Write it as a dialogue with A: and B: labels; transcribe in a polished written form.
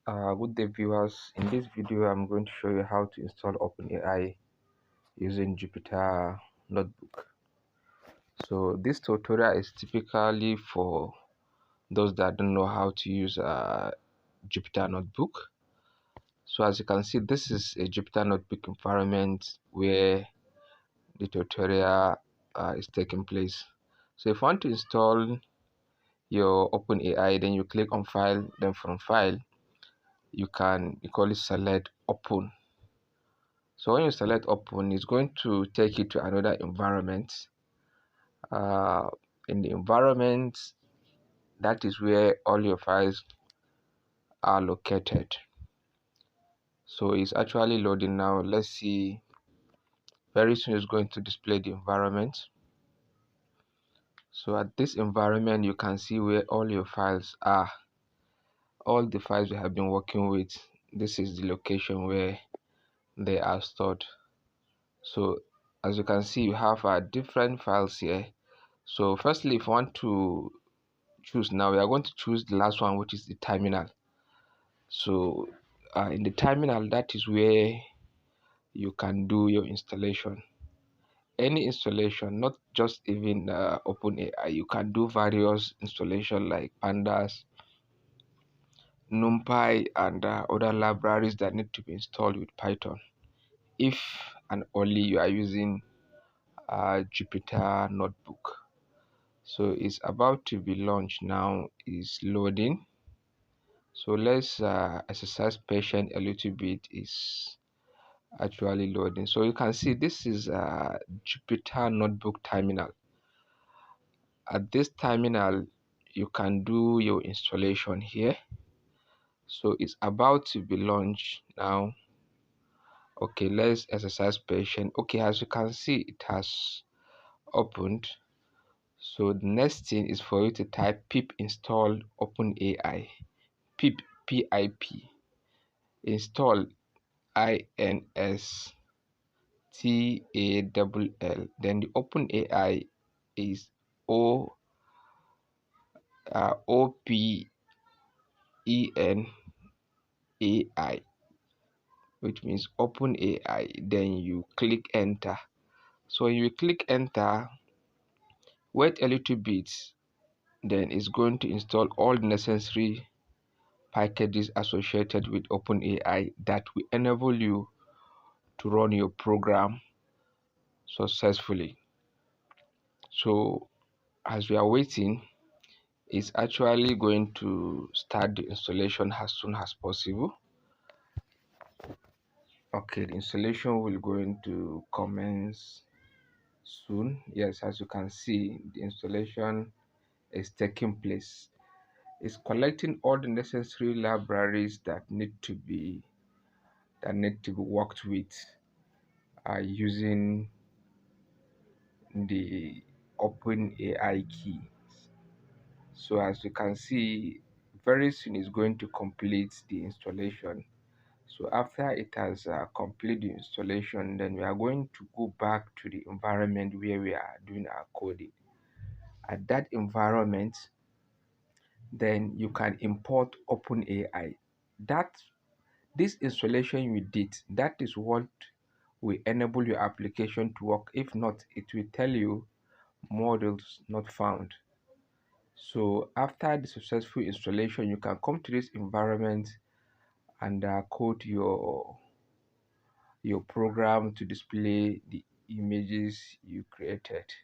A: Good day viewers. In this video I'm going to show you how to install openai using Jupyter notebook. So this tutorial is typically for those that don't know how to use Jupyter notebook. So as you can see, this is a Jupyter notebook environment where the tutorial is taking place. So if you want to install your openai, then you click on file, then from file you can equally select open. So when you select open, it's going to take you to another environment. Uh, in the environment, that is where all your files are located. So it's actually loading now. Let's see. Very soon it's going to display the environment. So at this environment, you can see where all your files are. All the files we have been working with. This is the location where they are stored. So as you can see, you have different files here. So firstly, if you want to choose, now we are going to choose the last one, which is the terminal. So in the terminal, that is where you can do your installation, any installation, not just even openai. You can do various installation like pandas, numpy, and other libraries that need to be installed with python, if and only you are using Jupyter notebook. So it's about to be launched now, is loading. So let's exercise patience a little bit. Is actually loading. So you can see this is a Jupyter notebook terminal. At this terminal, you can do your installation here. So it's about to be launched now. Okay, let's exercise patience. Okay, as you can see, it has opened. So the next thing is for you to type pip install openai. Pip, pip, install INSTALL. Then the openai is O OPENAI, which means openai. Then you click enter. So when you click enter, wait a little bit. Then it's going to install all the necessary packages associated with openai that will enable you to run your program successfully. So as we are waiting, it's actually going to start the installation as soon as possible. Okay, the installation will going to commence soon. Yes, as you can see, the installation is taking place. It's collecting all the necessary libraries that need to be worked with using the openai key. So as you can see, very soon it's going to complete the installation. So after it has completed the installation, then we are going to go back to the environment where we are doing our coding. At that environment, then you can import openai. That this installation you did, that is what will enable your application to work. If not, it will tell you models not found. So after the successful installation, you can come to this environment and code your program to display the images you created.